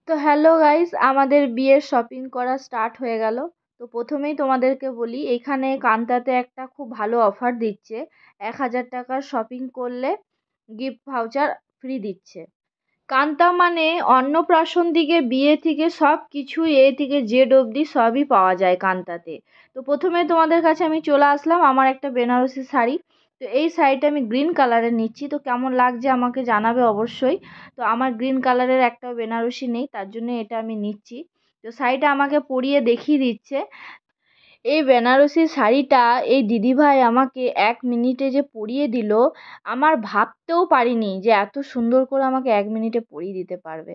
তো hello guys, আমাদের বিয়ের শপিং করা স্টার্ট হয়ে গেল। তো প্রথমেই তোমাদেরকে বলি, এখানে কান্তাতে একটা খুব ভালো অফার দিচ্ছে। 1,000 টাকার শপিং করলে গিফট ভাউচার ফ্রি দিচ্ছে। কান্তা মানে অন্নপ্রাশন থেকে বিয়ে থেকে সব কিছু এ থেকে জেড অবধি সবই পাওয়া যায় কান্তাতে। তো প্রথমে তোমাদের কাছে আমি চলে আসলাম আমার একটা বেনারসি শাড়ি। তো এই শাড়িটা আমি গ্রিন কালারের নিচ্ছি, তো কেমন লাগছে আমাকে জানাবে অবশ্যই। তো আমার গ্রিন কালারের একটা বেনারসি নেই, তার জন্য এটা আমি নিচ্ছি। তো শাড়িটা আমাকে পরিয়ে দেখিয়ে দিচ্ছে। এই বেনারসি শাড়িটা এই দিদিভাই আমাকে 1 মিনিটে যে পরিয়ে দিল, আমার ভাবতেও পারিনি যে এত সুন্দর করে আমাকে 1 মিনিটে পরিয়ে দিতে পারবে।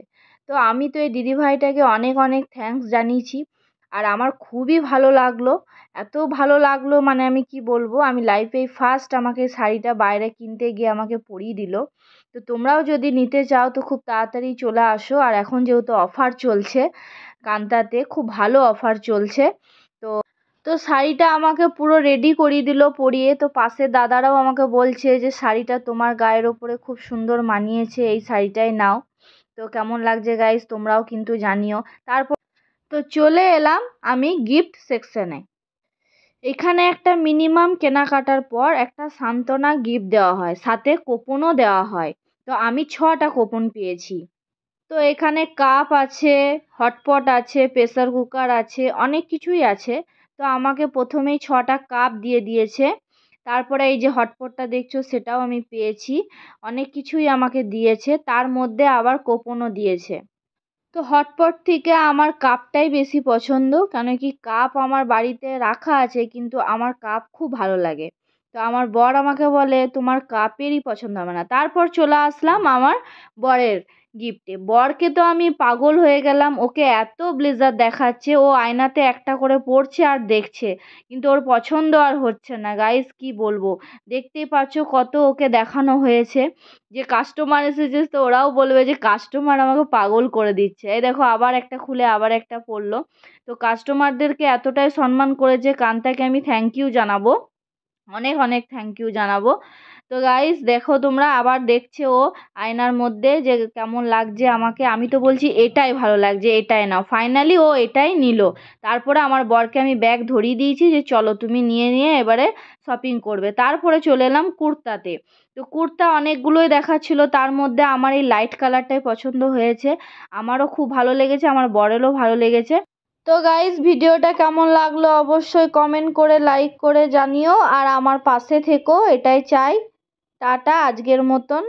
তো আমি তো এই দিদিভাইটাকে অনেক অনেক থ্যাঙ্কস জানিয়েছি। আর আমার খুবই ভালো লাগলো, এত ভালো লাগলো মানে আমি কি বলবো, আমি লাইফে ফার্স্ট আমাকে শাড়িটা বাইরে কিনতে গিয়ে আমাকে পরিয়ে দিল। তো তোমরাও যদি নিতে চাও তো খুব তাড়াতাড়ি চলে আসো। আর এখন যেহেতু অফার চলছে কান্তাতে, খুব ভালো অফার চলছে। তো তো শাড়িটা আমাকে পুরো রেডি করিয়ে দিল পরিয়ে। তো পাশের দাদারাও আমাকে বলছে যে শাড়িটা তোমার গায়ের ওপরে খুব সুন্দর মানিয়েছে, এই শাড়িটাই নাও। তো কেমন লাগছে গাইস তোমরাও কিন্তু জানিও। তারপর তো চলে এলাম আমি গিফট সেকশনে। এখানে একটা মিনিমাম কেনাকাটার পর একটা সান্ত্বনা গিফট দেওয়া হয়, সাথে কুপনও দেওয়া হয়। তো আমি 6টা কুপন পেয়েছি। তো এখানে কাপ আছে, হটপট আছে, প্রেসার কুকার আছে, অনেক কিছুই আছে। তো আমাকে প্রথমেই 6টা কাপ দিয়ে দিয়েছে। তারপরে এই যে হটপটটা দেখছো সেটাও আমি পেয়েছি। অনেক কিছুই আমাকে দিয়েছে, তার মধ্যে আবার কুপনও দিয়েছে। তো হটপট থেকে আমার কাপটাই বেশি পছন্দ, কেন কি কাপ আমার বাড়িতে রাখা আছে কিন্তু আমার কাপ খুব ভালো লাগে। তো আমার বর আমাকে বলে তোমার কাপেরই পছন্দ হবে না। তারপর চলে আসলাম আমার বরের গিফটে। বরকে তো আমি পাগল হয়ে গেলাম, ওকে এত ব্লেজার দেখাচ্ছে, ও আয়নাতে একটা করে পরছে আর দেখছে, কিন্তু ওর পছন্দ আর হচ্ছে না। গাইস কি বলবো, দেখতেই পাচ্ছ কত ওকে দেখানো হয়েছে। যে কাস্টমার এসেছে তো ওরাও বলবে যে কাস্টমার আমাকে পাগল করে দিচ্ছে। এই দেখো আবার একটা খুলে আবার একটা পড়লো। তো কাস্টমারদেরকে এতটাই সম্মান করেছে, কান্তাকে আমি থ্যাংক ইউ জানাবো, অনেক অনেক থ্যাংক ইউ জানাবো। তো গাইস দেখো তোমরা, আবার দেখছে ও আয়নার মধ্যে যে কেমন লাগছে আমাকে। আমি তো বলছি এটাই ভালো লাগছে, এটাই নাও। ফাইনালি ও এটাই নিল। তারপরে আমার বরকে আমি ব্যাগ ধরিয়ে দিয়েছি যে চলো তুমি নিয়ে নিয়ে এবারে শপিং করবে। তারপরে চলে এলাম কুর্তাতে। তো কুর্তা অনেকগুলোই দেখাচ্ছিল, তার মধ্যে আমার এই লাইট কালারটাই পছন্দ হয়েছে। আমারও খুব ভালো লেগেছে, আমার বরেরও ভালো লেগেছে। তো গাইস ভিডিওটা কেমন লাগলো অবশ্যই কমেন্ট করে লাইক করে জানিও, আর আমার পাশে থেকো এটাই চাই। টাটা আজকের মতন।